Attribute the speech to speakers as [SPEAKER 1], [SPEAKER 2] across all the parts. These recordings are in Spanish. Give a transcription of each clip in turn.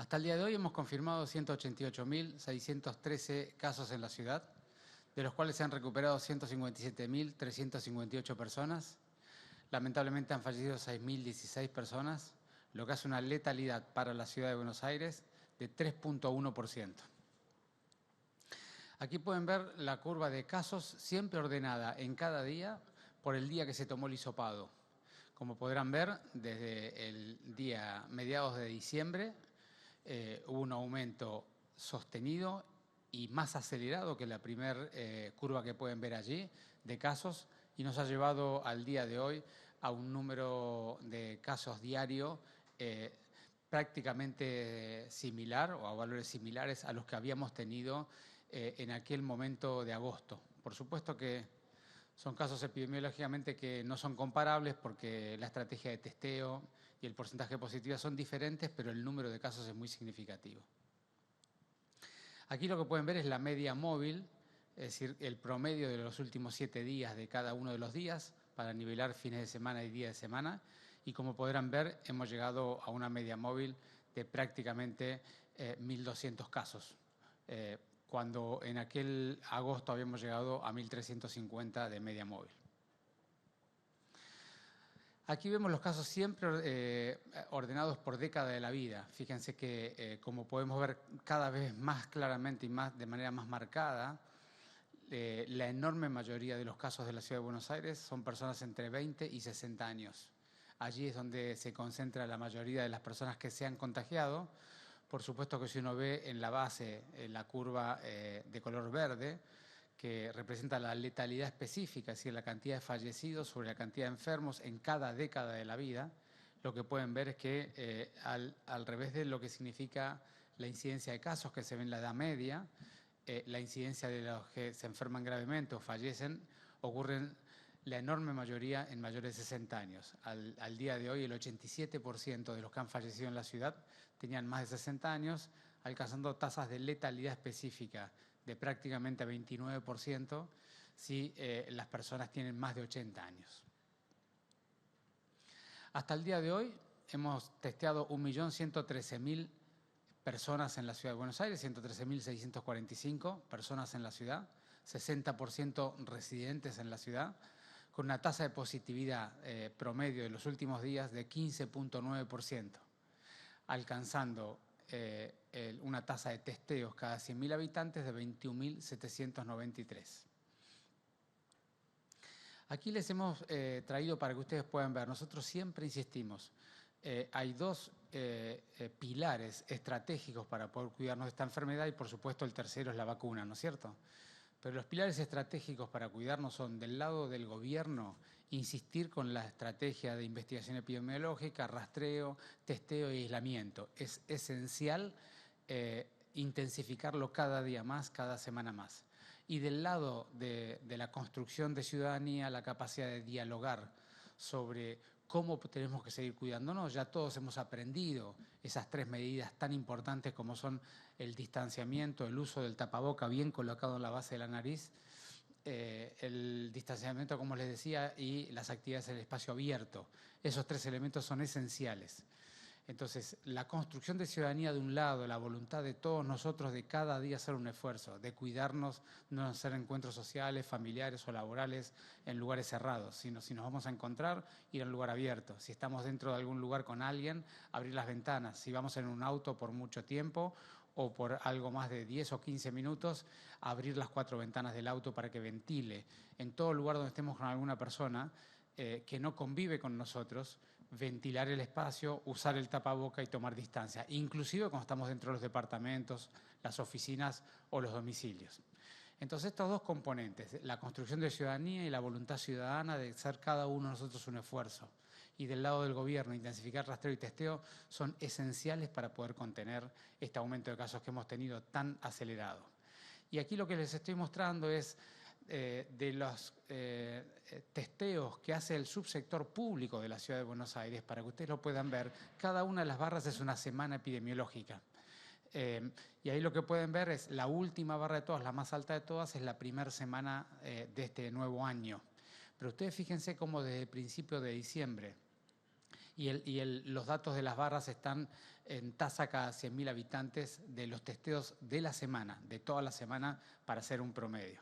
[SPEAKER 1] Hasta el día de hoy hemos confirmado 188.613 casos en la ciudad, de los cuales se han recuperado 157.358 personas. Lamentablemente han fallecido 6.016 personas, lo que hace una letalidad para la ciudad de Buenos Aires de 3,1%. Aquí pueden ver la curva de casos siempre ordenada en cada día por el día que se tomó el hisopado. Como podrán ver, desde el día mediados de diciembre hubo un aumento sostenido y más acelerado que la primera curva que pueden ver allí de casos, y nos ha llevado al día de hoy a un número de casos diario prácticamente similar o a valores similares a los que habíamos tenido en aquel momento de agosto. Por supuesto que son casos epidemiológicamente que no son comparables porque la estrategia de testeo y el porcentaje de positividad son diferentes, pero el número de casos es muy significativo. Aquí lo que pueden ver es la media móvil, es decir, el promedio de los últimos 7 días de cada uno de los días para nivelar fines de semana y días de semana. Y como podrán ver, hemos llegado a una media móvil de prácticamente 1.200 casos, cuando en aquel agosto habíamos llegado a 1.350 de media móvil. Aquí vemos los casos siempre ordenados por década de la vida. Fíjense que, como podemos ver cada vez más claramente y de manera más marcada, la enorme mayoría de los casos de la Ciudad de Buenos Aires son personas entre 20 y 60 años. Allí es donde se concentra la mayoría de las personas que se han contagiado. Por supuesto que si uno ve en la base, en la curva de color verde, que representa la letalidad específica, es decir, la cantidad de fallecidos sobre la cantidad de enfermos en cada década de la vida, lo que pueden ver es que al revés de lo que significa la incidencia de casos que se ve en la edad media, la incidencia de los que se enferman gravemente o fallecen ocurren la enorme mayoría en mayores de 60 años. Al día de hoy, el 87% de los que han fallecido en la ciudad tenían más de 60 años, alcanzando tasas de letalidad específica de prácticamente 29% si las personas tienen más de 80 años. Hasta el día de hoy hemos testeado 1.113.000 personas en la Ciudad de Buenos Aires, 113.645 personas en la ciudad, 60% residentes en la ciudad, con una tasa de positividad promedio de los últimos días de 15,9%, alcanzando una tasa de testeos cada 100.000 habitantes de 21.793. Aquí les hemos traído para que ustedes puedan ver, nosotros siempre insistimos, hay dos pilares estratégicos para poder cuidarnos de esta enfermedad y por supuesto el tercero es la vacuna, ¿no es cierto? Pero los pilares estratégicos para cuidarnos son del lado del gobierno, insistir con la estrategia de investigación epidemiológica, rastreo, testeo y aislamiento. Es esencial intensificarlo cada día más, cada semana más. Y del lado de la construcción de ciudadanía, la capacidad de dialogar sobre cómo tenemos que seguir cuidándonos. Ya todos hemos aprendido esas 3 medidas tan importantes como son el distanciamiento, el uso del tapaboca bien colocado en la base de la nariz, el distanciamiento, como les decía, y las actividades en el espacio abierto. Esos 3 elementos son esenciales. Entonces, la construcción de ciudadanía de un lado, la voluntad de todos nosotros de cada día hacer un esfuerzo, de cuidarnos, no hacer encuentros sociales, familiares o laborales en lugares cerrados, sino si nos vamos a encontrar, ir a un lugar abierto. Si estamos dentro de algún lugar con alguien, abrir las ventanas. Si vamos en un auto por mucho tiempo o por algo más de 10 o 15 minutos, abrir las 4 ventanas del auto para que ventile. En todo lugar donde estemos con alguna persona que no convive con nosotros, ventilar el espacio, usar el tapaboca y tomar distancia, inclusive cuando estamos dentro de los departamentos, las oficinas o los domicilios. Entonces, estos dos componentes, la construcción de ciudadanía y la voluntad ciudadana de hacer cada uno de nosotros un esfuerzo, y del lado del gobierno, intensificar rastreo y testeo, son esenciales para poder contener este aumento de casos que hemos tenido tan acelerado. Y aquí lo que les estoy mostrando es de los testeos que hace el subsector público de la Ciudad de Buenos Aires, para que ustedes lo puedan ver. Cada una de las barras es una semana epidemiológica. Y ahí lo que pueden ver es la última barra de todas, la más alta de todas, es la primera semana de este nuevo año. Pero ustedes fíjense cómo desde el principio de diciembre Los datos de las barras están en tasa cada 100.000 habitantes de los testeos de la semana, de toda la semana, para hacer un promedio.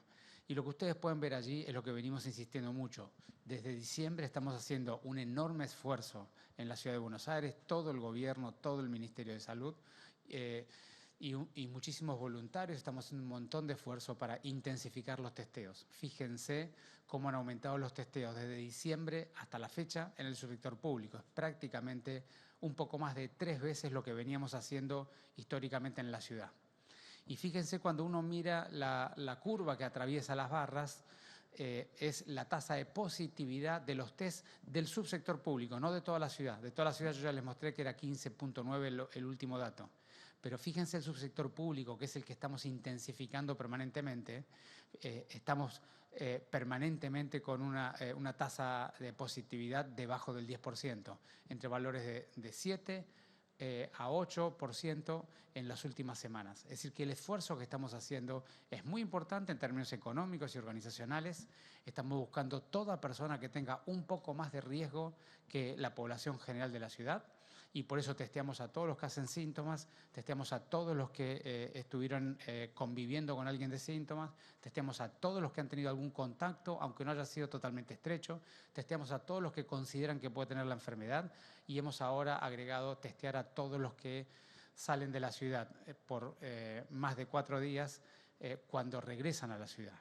[SPEAKER 1] Y lo que ustedes pueden ver allí es lo que venimos insistiendo mucho. Desde diciembre estamos haciendo un enorme esfuerzo en la Ciudad de Buenos Aires, todo el gobierno, todo el Ministerio de Salud y muchísimos voluntarios. Estamos haciendo un montón de esfuerzo para intensificar los testeos. Fíjense cómo han aumentado los testeos desde diciembre hasta la fecha en el subsector público. Es prácticamente un poco más de 3 veces lo que veníamos haciendo históricamente en la ciudad. Y fíjense, cuando uno mira la curva que atraviesa las barras, es la tasa de positividad de los test del subsector público, no de toda la ciudad. De toda la ciudad yo ya les mostré que era 15.9 el último dato. Pero fíjense el subsector público, que es el que estamos intensificando permanentemente. Estamos permanentemente con una tasa de positividad debajo del 10%, entre valores de 7 a 8% en las últimas semanas. Es decir, que el esfuerzo que estamos haciendo es muy importante en términos económicos y organizacionales. Estamos buscando toda persona que tenga un poco más de riesgo que la población general de la ciudad, y por eso testeamos a todos los que hacen síntomas, testeamos a todos los que estuvieron conviviendo con alguien de síntomas, testeamos a todos los que han tenido algún contacto, aunque no haya sido totalmente estrecho, testeamos a todos los que consideran que puede tener la enfermedad, y hemos ahora agregado testear a todos los que salen de la ciudad por más de 4 días cuando regresan a la ciudad.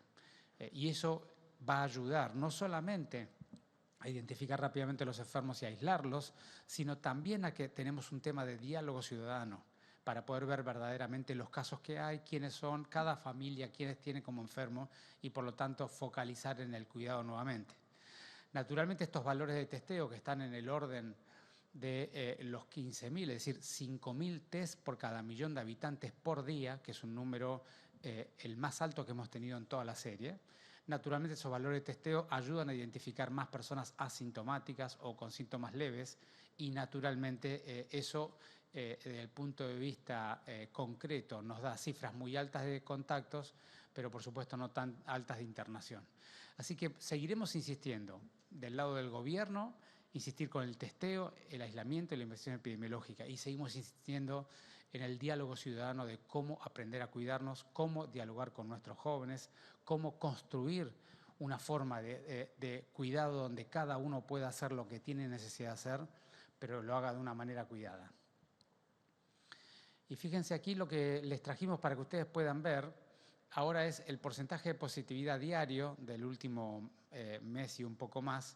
[SPEAKER 1] Y eso va a ayudar no solamente a identificar rápidamente los enfermos y a aislarlos, sino también a que tenemos un tema de diálogo ciudadano para poder ver verdaderamente los casos que hay, quiénes son, cada familia, quiénes tiene como enfermo, y por lo tanto focalizar en el cuidado nuevamente. Naturalmente, estos valores de testeo que están en el orden de los 15.000, es decir, 5.000 test por cada millón de habitantes por día, que es un número el más alto que hemos tenido en toda la serie. Naturalmente, esos valores de testeo ayudan a identificar más personas asintomáticas o con síntomas leves, y naturalmente eso, desde el punto de vista concreto, nos da cifras muy altas de contactos, pero por supuesto no tan altas de internación. Así que seguiremos insistiendo del lado del gobierno, insistir con el testeo, el aislamiento y la investigación epidemiológica, y seguimos insistiendo en el diálogo ciudadano de cómo aprender a cuidarnos, cómo dialogar con nuestros jóvenes, cómo construir una forma de cuidado donde cada uno pueda hacer lo que tiene necesidad de hacer, pero lo haga de una manera cuidada. Y fíjense aquí lo que les trajimos para que ustedes puedan ver. Ahora es el porcentaje de positividad diario del último mes y un poco más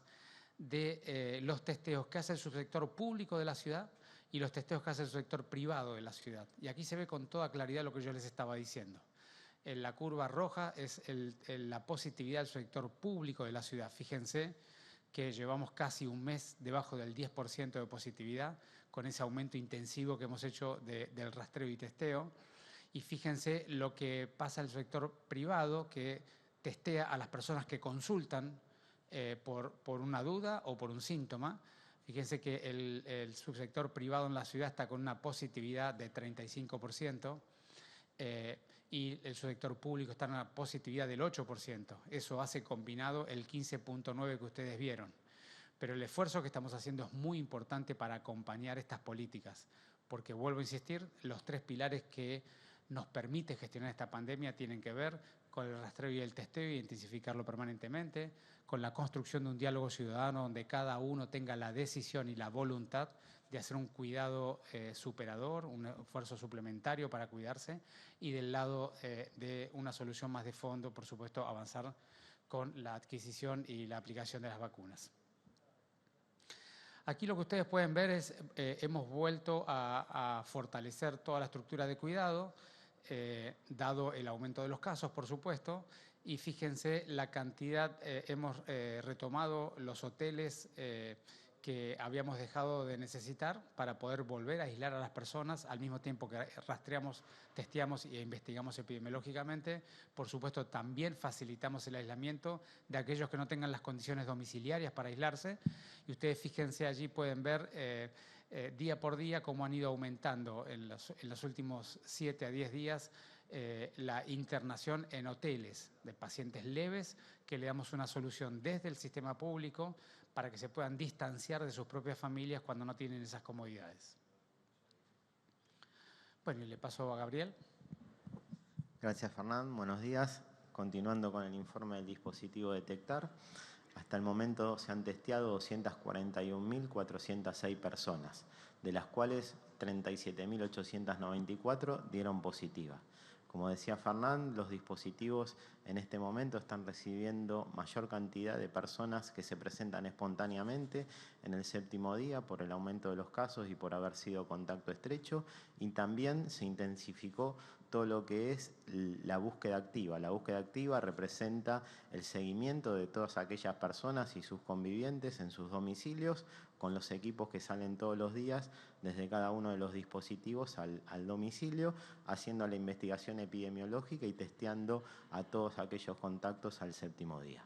[SPEAKER 1] de los testeos que hace el subsector público de la ciudad y los testeos que hace el sector privado de la ciudad. Y aquí se ve con toda claridad lo que yo les estaba diciendo. En la curva roja es la positividad del sector público de la ciudad. Fíjense que llevamos casi un mes debajo del 10% de positividad, con ese aumento intensivo que hemos hecho del rastreo y testeo. Y fíjense lo que pasa en el sector privado, que testea a las personas que consultan por una duda o por un síntoma. Fíjense que el subsector privado en la ciudad está con una positividad de 35%. Y el subsector público está en una positividad del 8%. Eso hace combinado el 15.9 que ustedes vieron. Pero el esfuerzo que estamos haciendo es muy importante para acompañar estas políticas, porque vuelvo a insistir, los 3 pilares que nos permite gestionar esta pandemia tienen que ver con el rastreo y el testeo y intensificarlo permanentemente, con la construcción de un diálogo ciudadano donde cada uno tenga la decisión y la voluntad de hacer un cuidado superador, un esfuerzo suplementario para cuidarse, y del lado de una solución más de fondo, por supuesto, avanzar con la adquisición y la aplicación de las vacunas. Aquí lo que ustedes pueden ver es, hemos vuelto a fortalecer toda la estructura de cuidado, dado el aumento de los casos, por supuesto, y fíjense la cantidad, hemos retomado los hoteles que habíamos dejado de necesitar para poder volver a aislar a las personas al mismo tiempo que rastreamos, testeamos e investigamos epidemiológicamente. Por supuesto, también facilitamos el aislamiento de aquellos que no tengan las condiciones domiciliarias para aislarse. Y ustedes fíjense allí, pueden ver día por día cómo han ido aumentando en los últimos 7 a 10 días la internación en hoteles de pacientes leves, que le damos una solución desde el sistema público para que se puedan distanciar de sus propias familias cuando no tienen esas comodidades. Bueno, y le paso a Gabriel.
[SPEAKER 2] Gracias, Fernán. Buenos días. Continuando con el informe del dispositivo Detectar, hasta el momento se han testeado 241.406 personas, de las cuales 37.894 dieron positiva. Como decía Fernán, los dispositivos en este momento están recibiendo mayor cantidad de personas que se presentan espontáneamente en el 7º día por el aumento de los casos y por haber sido contacto estrecho, y también se intensificó todo lo que es la búsqueda activa. La búsqueda activa representa el seguimiento de todas aquellas personas y sus convivientes en sus domicilios, con los equipos que salen todos los días desde cada uno de los dispositivos al domicilio, haciendo la investigación epidemiológica y testeando a todos aquellos contactos al 7º día.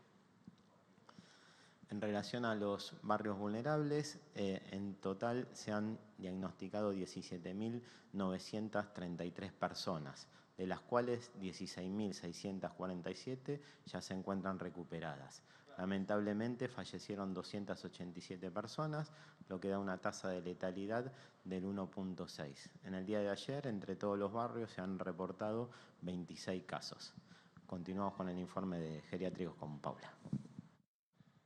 [SPEAKER 2] En relación a los barrios vulnerables, en total se han diagnosticado 17.933 personas, de las cuales 16.647 ya se encuentran recuperadas. Lamentablemente fallecieron 287 personas, lo que da una tasa de letalidad del 1.6. En el día de ayer, entre todos los barrios, se han reportado 26 casos. Continuamos con el informe de geriátricos con Paula.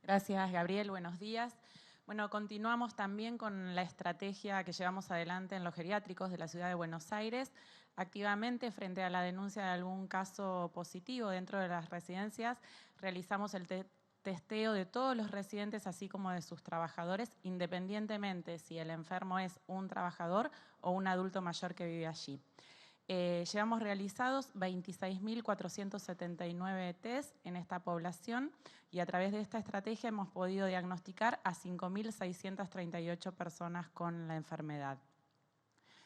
[SPEAKER 3] Gracias, Gabriel. Buenos días. Bueno, continuamos también con la estrategia que llevamos adelante en los geriátricos de la Ciudad de Buenos Aires. Activamente, frente a la denuncia de algún caso positivo dentro de las residencias, realizamos el testeo de todos los residentes, así como de sus trabajadores, independientemente si el enfermo es un trabajador o un adulto mayor que vive allí. Llevamos realizados 26.479 test en esta población y a través de esta estrategia hemos podido diagnosticar a 5.638 personas con la enfermedad.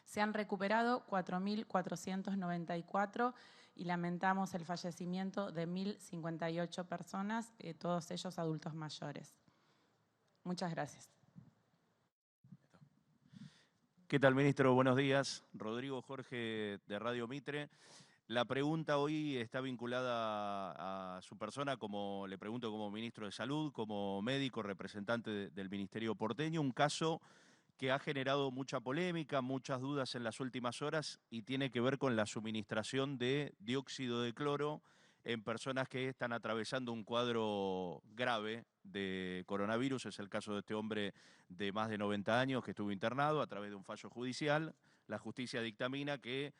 [SPEAKER 3] Se han recuperado 4.494 y lamentamos el fallecimiento de 1.058 personas, todos ellos adultos mayores. Muchas gracias.
[SPEAKER 4] ¿Qué tal, ministro? Buenos días. Rodrigo Jorge, de Radio Mitre. La pregunta hoy está vinculada a su persona, como le pregunto, como ministro de Salud, como médico representante del Ministerio porteño, un caso que ha generado mucha polémica, muchas dudas en las últimas horas y tiene que ver con la suministración de dióxido de cloro en personas que están atravesando un cuadro grave de coronavirus. Es el caso de este hombre de más de 90 años que estuvo internado a través de un fallo judicial. La justicia dictamina que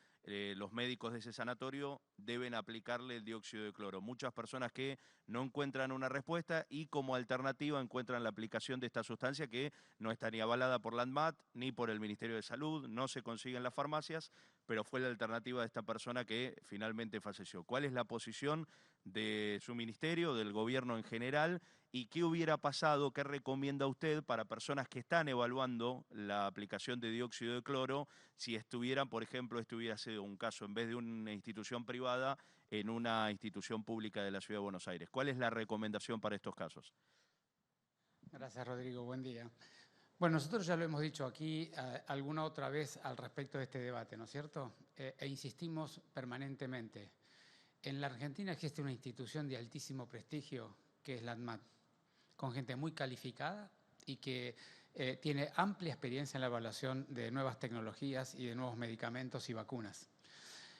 [SPEAKER 4] los médicos de ese sanatorio deben aplicarle el dióxido de cloro. Muchas personas que no encuentran una respuesta y como alternativa encuentran la aplicación de esta sustancia que no está ni avalada por la ANMAT ni por el Ministerio de Salud, no se consigue en las farmacias, pero fue la alternativa de esta persona que finalmente falleció. ¿Cuál es la posición de su ministerio, del gobierno en general, y qué hubiera pasado, qué recomienda usted para personas que están evaluando la aplicación de dióxido de cloro, si estuvieran, por ejemplo, este hubiera sido un caso, en vez de una institución privada, en una institución pública de la Ciudad de Buenos Aires? ¿Cuál es la recomendación para estos casos?
[SPEAKER 1] Gracias, Rodrigo. Buen día. Bueno, nosotros ya lo hemos dicho aquí alguna otra vez al respecto de este debate, ¿no es cierto? E insistimos permanentemente. En la Argentina existe una institución de altísimo prestigio, que es la ANMAT, con gente muy calificada y que tiene amplia experiencia en la evaluación de nuevas tecnologías y de nuevos medicamentos y vacunas.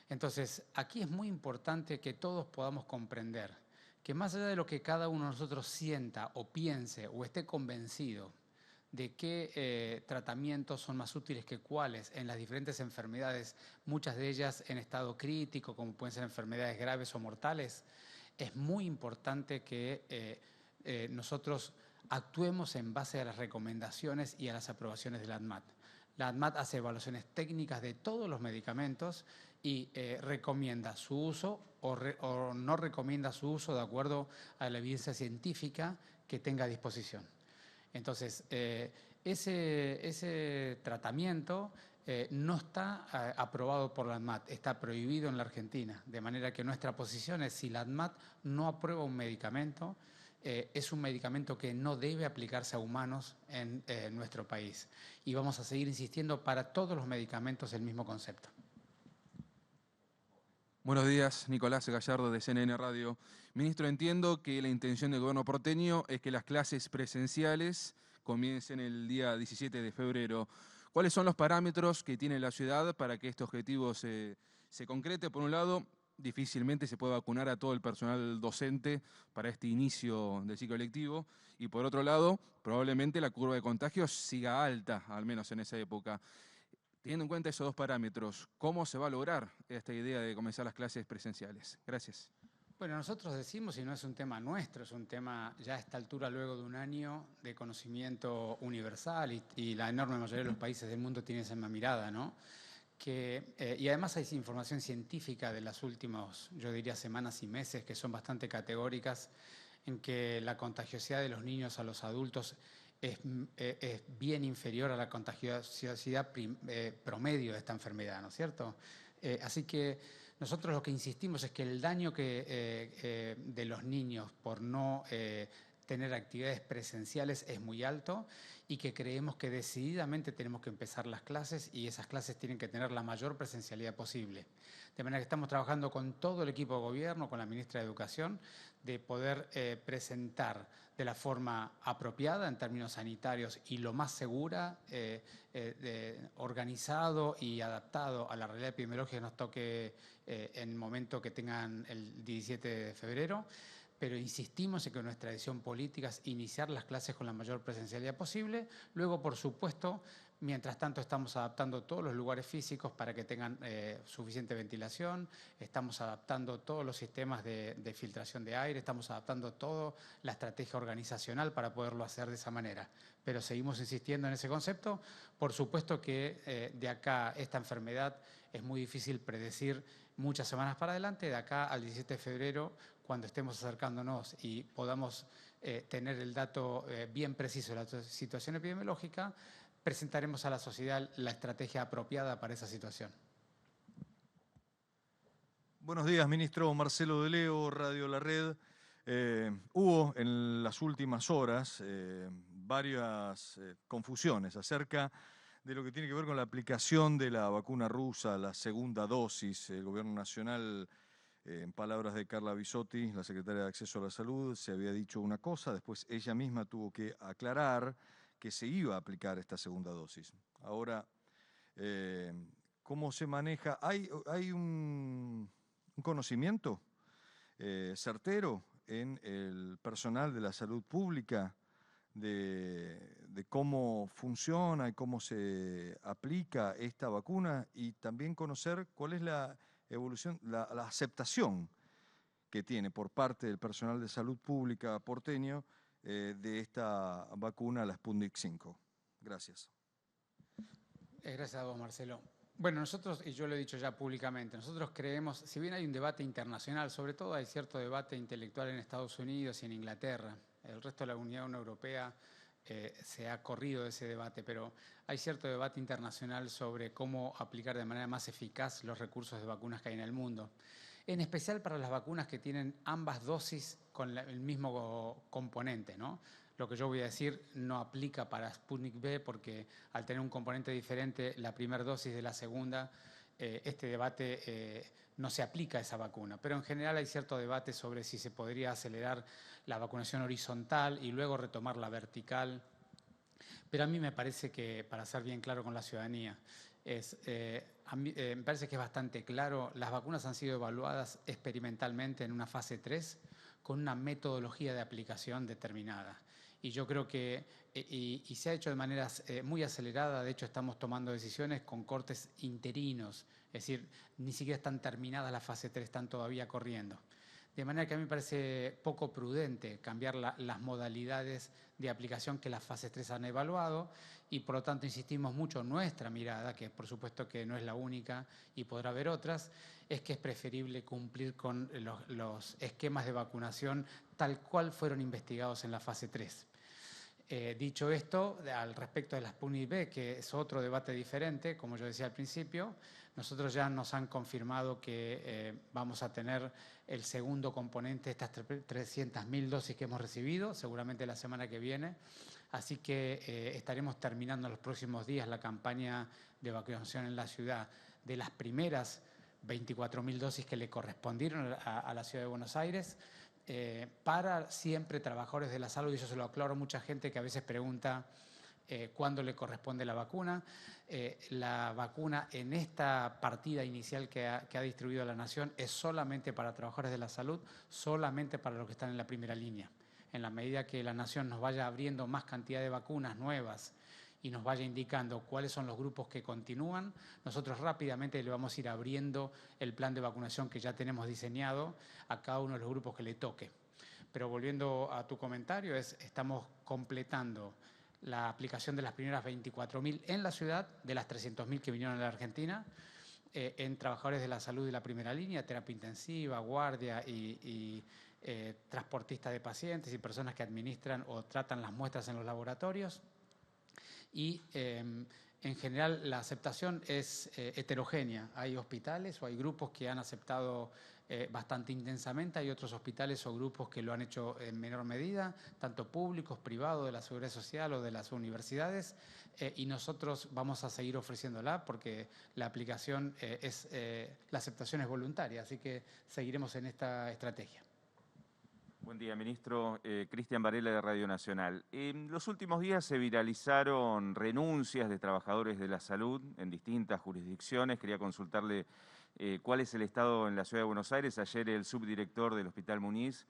[SPEAKER 1] Entonces, aquí es muy importante que todos podamos comprender que más allá de lo que cada uno de nosotros sienta o piense o esté convencido de qué tratamientos son más útiles que cuáles en las diferentes enfermedades, muchas de ellas en estado crítico, como pueden ser enfermedades graves o mortales, es muy importante que nosotros actuemos en base a las recomendaciones y a las aprobaciones de la ANMAT. La ANMAT hace evaluaciones técnicas de todos los medicamentos y recomienda su uso o no recomienda su uso de acuerdo a la evidencia científica que tenga a disposición. Entonces, ese tratamiento no está aprobado por la ANMAT, está prohibido en la Argentina, de manera que nuestra posición es si la ANMAT no aprueba un medicamento, es un medicamento que no debe aplicarse a humanos en nuestro país. Y vamos a seguir insistiendo para todos los medicamentos el mismo concepto.
[SPEAKER 5] Buenos días, Nicolás Gallardo de CNN Radio. Ministro, entiendo que la intención del gobierno porteño es que las clases presenciales comiencen el día 17 de febrero. ¿Cuáles son los parámetros que tiene la ciudad para que este objetivo se concrete? Por un lado, difícilmente se puede vacunar a todo el personal docente para este inicio del ciclo lectivo. Y por otro lado, probablemente la curva de contagios siga alta, al menos en esa época. Teniendo en cuenta esos dos parámetros, ¿cómo se va a lograr esta idea de comenzar las clases presenciales? Gracias.
[SPEAKER 1] Bueno, nosotros decimos, y no es un tema nuestro, es un tema ya a esta altura, luego de un año de conocimiento universal, y la enorme mayoría de los países del mundo tiene esa misma mirada, ¿no? Y además hay información científica de las últimas, yo diría, semanas y meses que son bastante categóricas, en que la contagiosidad de los niños a los adultos es bien inferior a la contagiosidad promedio de esta enfermedad, ¿no es cierto? Así que nosotros lo que insistimos es que el daño de los niños por no tener actividades presenciales es muy alto y que creemos que decididamente tenemos que empezar las clases y esas clases tienen que tener la mayor presencialidad posible. De manera que estamos trabajando con todo el equipo de gobierno, con la ministra de Educación, de poder presentar de la forma apropiada en términos sanitarios y lo más segura, organizado y adaptado a la realidad epidemiológica que nos toque en el momento que tengan el 17 de febrero. Pero insistimos en que nuestra decisión política es iniciar las clases con la mayor presencialidad posible. Luego, por supuesto, mientras tanto estamos adaptando todos los lugares físicos para que tengan suficiente ventilación, estamos adaptando todos los sistemas de filtración de aire, estamos adaptando toda la estrategia organizacional para poderlo hacer de esa manera. Pero seguimos insistiendo en ese concepto. Por supuesto que de acá esta enfermedad es muy difícil predecir muchas semanas para adelante. De acá al 17 de febrero, cuando estemos acercándonos y podamos tener el dato bien preciso de la situación epidemiológica, presentaremos a la sociedad la estrategia apropiada para esa situación.
[SPEAKER 6] Buenos días, ministro. Marcelo de Leo, Radio La Red. Hubo en las últimas horas varias confusiones acerca de lo que tiene que ver con la aplicación de la vacuna rusa, la segunda dosis. El Gobierno Nacional, en palabras de Carla Bisotti, la secretaria de Acceso a la Salud, se había dicho una cosa, después ella misma tuvo que aclarar que se iba a aplicar esta segunda dosis. Ahora, ¿cómo se maneja? ¿Hay un conocimiento certero en el personal de la salud pública de cómo funciona y cómo se aplica esta vacuna? Y también conocer cuál es la evolución, la aceptación que tiene por parte del personal de salud pública porteño de esta vacuna, la Sputnik 5. Gracias.
[SPEAKER 1] Gracias a vos, Marcelo. Bueno, nosotros, y yo lo he dicho ya públicamente, nosotros creemos, si bien hay un debate internacional, sobre todo hay cierto debate intelectual en Estados Unidos y en Inglaterra, el resto de la Unión Europea se ha corrido de ese debate, pero hay cierto debate internacional sobre cómo aplicar de manera más eficaz los recursos de vacunas que hay en el mundo. En especial para las vacunas que tienen ambas dosis con el mismo componente, ¿no? Lo que yo voy a decir no aplica para Sputnik V porque al tener un componente diferente, la primera dosis de la segunda, este debate no se aplica a esa vacuna. Pero en general hay cierto debate sobre si se podría acelerar la vacunación horizontal y luego retomar la vertical. Pero a mí me parece que, para ser bien claro con la ciudadanía, me parece que es bastante claro, las vacunas han sido evaluadas experimentalmente en una fase 3 con una metodología de aplicación determinada. Y yo creo que y se ha hecho de manera muy acelerada. De hecho, estamos tomando decisiones con cortes interinos, es decir, ni siquiera están terminadas la fase 3, están todavía corriendo. De manera que a mí me parece poco prudente cambiar las modalidades de aplicación que las fases 3 han evaluado y por lo tanto insistimos mucho en nuestra mirada, que por supuesto que no es la única y podrá haber otras, es que es preferible cumplir con los esquemas de vacunación tal cual fueron investigados en la fase 3. Dicho esto, al respecto de la Sputnik V, que es otro debate diferente, como yo decía al principio, nosotros ya nos han confirmado que vamos a tener el segundo componente de estas 300.000 dosis que hemos recibido, seguramente la semana que viene. Así que estaremos terminando en los próximos días la campaña de vacunación en la ciudad de las primeras 24.000 dosis que le correspondieron a la Ciudad de Buenos Aires, para siempre trabajadores de la salud, y yo se lo aclaro a mucha gente que a veces pregunta cuándo le corresponde la vacuna. La vacuna en esta partida inicial que ha distribuido la Nación es solamente para trabajadores de la salud, solamente para los que están en la primera línea. En la medida que la Nación nos vaya abriendo más cantidad de vacunas nuevas y nos vaya indicando cuáles son los grupos que continúan, nosotros rápidamente le vamos a ir abriendo el plan de vacunación que ya tenemos diseñado a cada uno de los grupos que le toque. Pero volviendo a tu comentario, estamos completando la aplicación de las primeras 24.000 en la ciudad, de las 300.000 que vinieron a la Argentina, en trabajadores de la salud de la primera línea, terapia intensiva, guardia y transportistas de pacientes y personas que administran o tratan las muestras en los laboratorios. Y en general la aceptación es heterogénea. Hay hospitales o hay grupos que han aceptado bastante intensamente, hay otros hospitales o grupos que lo han hecho en menor medida, tanto públicos, privados, de la Seguridad Social o de las universidades, y nosotros vamos a seguir ofreciéndola porque la aplicación la aceptación es voluntaria, así que seguiremos en esta estrategia.
[SPEAKER 7] Buen día, ministro. Cristian Varela, de Radio Nacional. En los últimos días se viralizaron renuncias de trabajadores de la salud en distintas jurisdicciones. Quería consultarle cuál es el estado en la Ciudad de Buenos Aires. Ayer el subdirector del Hospital Muniz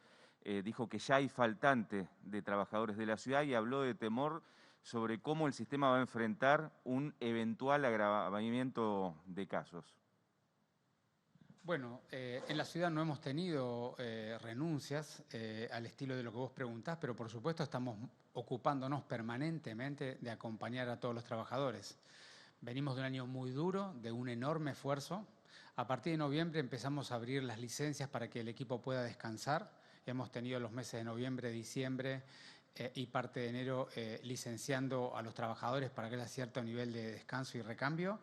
[SPEAKER 7] dijo que ya hay faltante de trabajadores de la ciudad y habló de temor sobre cómo el sistema va a enfrentar un eventual agravamiento de casos.
[SPEAKER 1] Bueno, en la ciudad no hemos tenido renuncias al estilo de lo que vos preguntás, pero por supuesto estamos ocupándonos permanentemente de acompañar a todos los trabajadores. Venimos de un año muy duro, de un enorme esfuerzo. A partir de noviembre empezamos a abrir las licencias para que el equipo pueda descansar. Hemos tenido los meses de noviembre, diciembre y parte de enero licenciando a los trabajadores para que haya cierto nivel de descanso y recambio.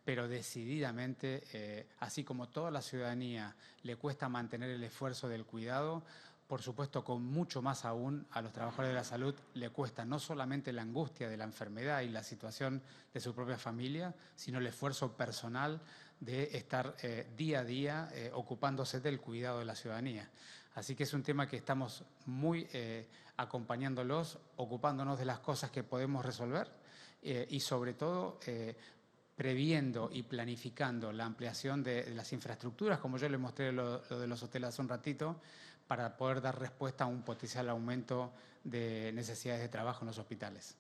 [SPEAKER 1] Pero decididamente, así como toda la ciudadanía le cuesta mantener el esfuerzo del cuidado, por supuesto con mucho más aún a los trabajadores de la salud le cuesta no solamente la angustia de la enfermedad y la situación de su propia familia, sino el esfuerzo personal de estar día a día ocupándose del cuidado de la ciudadanía. Así que es un tema que estamos muy acompañándolos, ocupándonos de las cosas que podemos resolver y sobre todo previendo y planificando la ampliación de las infraestructuras, como yo le mostré lo de los hoteles hace un ratito, para poder dar respuesta a un potencial aumento de necesidades de trabajo en los hospitales.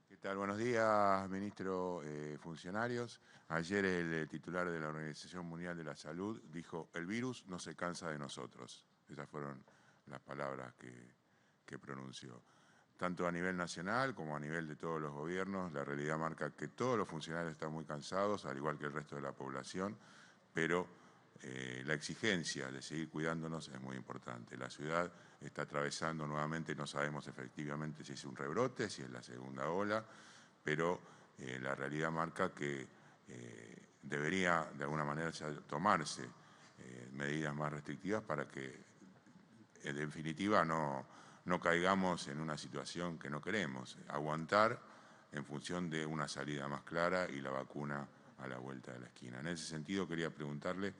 [SPEAKER 8] ¿Qué tal? Buenos días, ministro, funcionarios. Ayer el titular de la Organización Mundial de la Salud dijo: el virus no se cansa de nosotros. Esas fueron las palabras que pronunció. Tanto a nivel nacional como a nivel de todos los gobiernos, la realidad marca que todos los funcionarios están muy cansados, al igual que el resto de la población, pero la exigencia de seguir cuidándonos es muy importante. La ciudad está atravesando nuevamente, no sabemos efectivamente si es un rebrote, si es la segunda ola, pero la realidad marca que debería de alguna manera tomarse medidas más restrictivas para que en definitiva no caigamos en una situación que no queremos, aguantar en función de una salida más clara y la vacuna a la vuelta de la esquina. En ese sentido quería preguntarle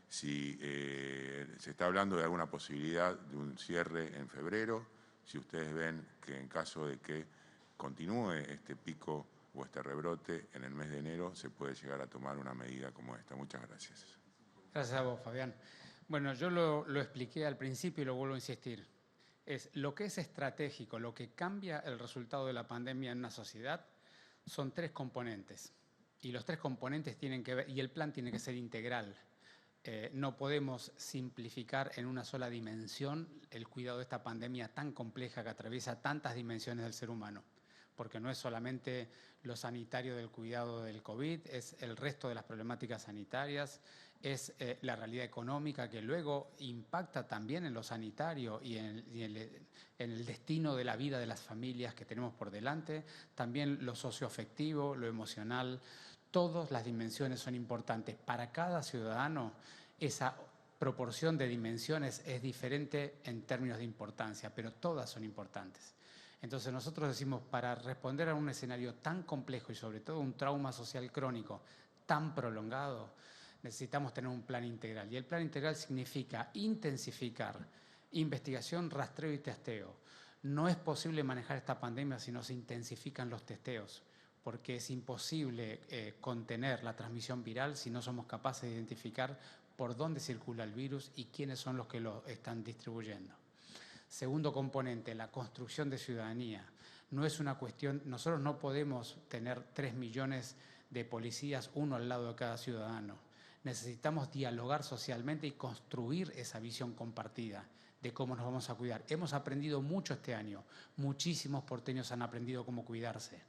[SPEAKER 8] si se está hablando de alguna posibilidad de un cierre en febrero, si ustedes ven que en caso de que continúe este pico o este rebrote en el mes de enero se puede llegar a tomar una medida como esta. Muchas gracias.
[SPEAKER 1] Gracias a vos, Fabián. Bueno, yo lo expliqué al principio y lo vuelvo a insistir. Lo que es estratégico, lo que cambia el resultado de la pandemia en una sociedad, son tres componentes. Y los tres componentes tienen que ver, y el plan tiene que ser integral. No podemos simplificar en una sola dimensión el cuidado de esta pandemia tan compleja que atraviesa tantas dimensiones del ser humano. Porque no es solamente lo sanitario del cuidado del COVID, es el resto de las problemáticas sanitarias, es la realidad económica que luego impacta también en lo sanitario y en el destino de la vida de las familias que tenemos por delante, también lo socioafectivo, lo emocional. Todas las dimensiones son importantes. Para cada ciudadano esa proporción de dimensiones es diferente en términos de importancia, pero todas son importantes. Entonces nosotros decimos, para responder a un escenario tan complejo y sobre todo un trauma social crónico tan prolongado, necesitamos tener un plan integral. Y el plan integral significa intensificar investigación, rastreo y testeo. No es posible manejar esta pandemia si no se intensifican los testeos, porque es imposible contener la transmisión viral si no somos capaces de identificar por dónde circula el virus y quiénes son los que lo están distribuyendo. Segundo componente, la construcción de ciudadanía. No es una cuestión, nosotros no podemos tener 3 millones de policías, uno al lado de cada ciudadano. Necesitamos dialogar socialmente y construir esa visión compartida de cómo nos vamos a cuidar. Hemos aprendido mucho este año, muchísimos porteños han aprendido cómo cuidarse,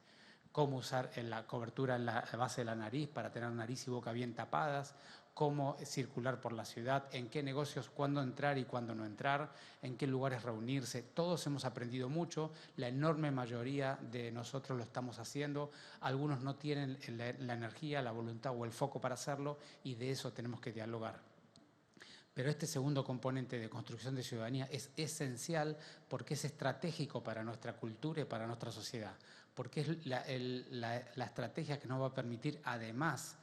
[SPEAKER 1] cómo usar la cobertura en la base de la nariz para tener nariz y boca bien tapadas, cómo circular por la ciudad, en qué negocios, cuándo entrar y cuándo no entrar, en qué lugares reunirse. Todos hemos aprendido mucho, la enorme mayoría de nosotros lo estamos haciendo, algunos no tienen la energía, la voluntad o el foco para hacerlo y de eso tenemos que dialogar. Pero este segundo componente de construcción de ciudadanía es esencial porque es estratégico para nuestra cultura y para nuestra sociedad, porque es la estrategia que nos va a permitir además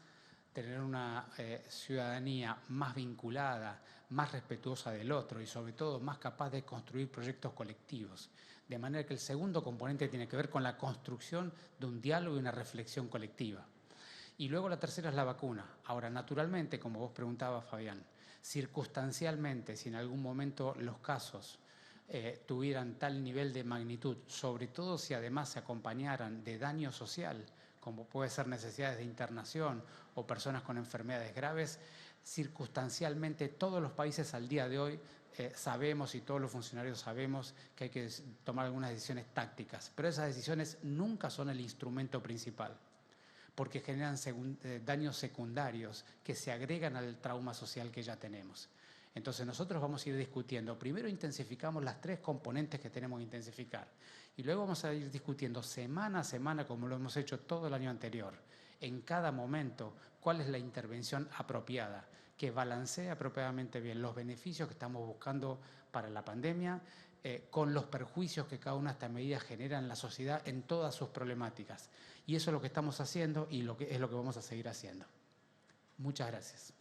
[SPEAKER 1] tener una ciudadanía más vinculada, más respetuosa del otro y sobre todo más capaz de construir proyectos colectivos. De manera que el segundo componente tiene que ver con la construcción de un diálogo y una reflexión colectiva. Y luego la tercera es la vacuna. Ahora, naturalmente, como vos preguntabas, Fabián, circunstancialmente, si en algún momento los casos tuvieran tal nivel de magnitud, sobre todo si además se acompañaran de daño social, como puede ser necesidades de internación o personas con enfermedades graves, circunstancialmente todos los países al día de hoy sabemos y todos los funcionarios sabemos que hay que tomar algunas decisiones tácticas, pero esas decisiones nunca son el instrumento principal, porque generan daños secundarios que se agregan al trauma social que ya tenemos. Entonces nosotros vamos a ir discutiendo, primero intensificamos las 3 componentes que tenemos que intensificar y luego vamos a ir discutiendo semana a semana, como lo hemos hecho todo el año anterior, en cada momento cuál es la intervención apropiada, que balancee apropiadamente bien los beneficios que estamos buscando para la pandemia, con los perjuicios que cada una de estas medidas genera en la sociedad en todas sus problemáticas. Y eso es lo que estamos haciendo y es lo que vamos a seguir haciendo. Muchas gracias.